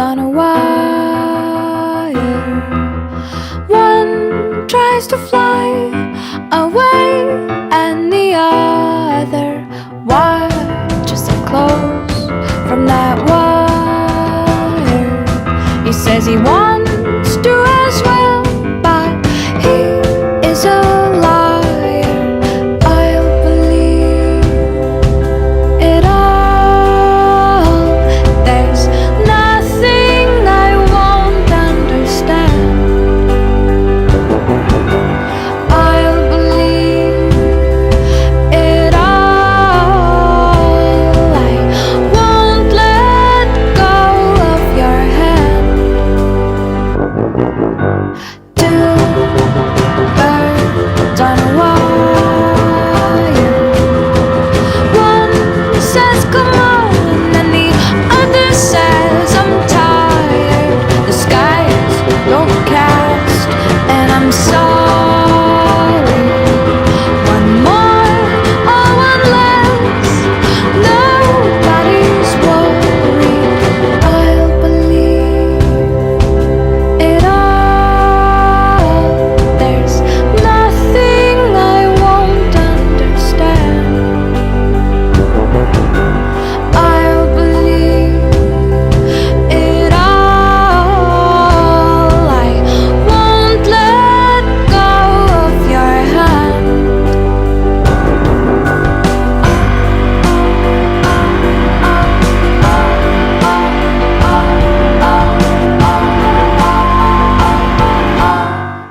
on a wire. One tries to fly away, and the other watches it close from that wire. He says he wants to as well, but he is a liar. I'll believe it all. There's nothing I won't understand. I'll believe it all. I won't let go of your hand. Two birds on a wire. One says come on, and the other says I'm tired. The sky is overcast, and I'm sorry. One more or one less, nobody's worried. I'll believe it all. There's nothing I won't understand. I'll believe it all. I won't let go of your hand.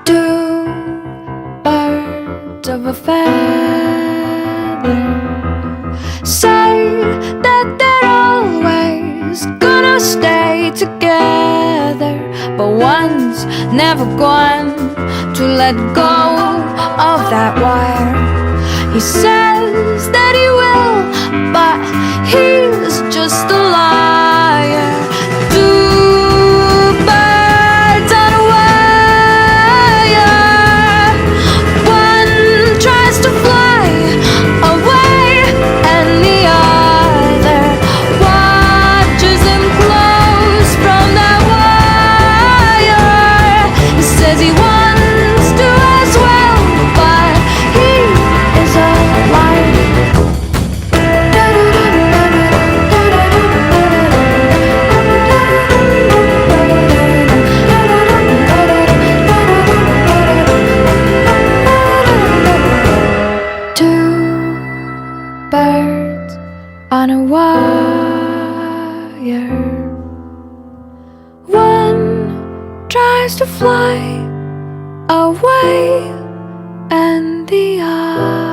Two birds of a feather say that they're always gonna stay together, but one's never going to let go of that wire. He says that he will, but he's just a liar. Two birds on a wire. One tries to fly away, and the other watches him close from that wire. He says he wants to as well, but he is a liar. Two birds on a wire. One tries to fly away, and the other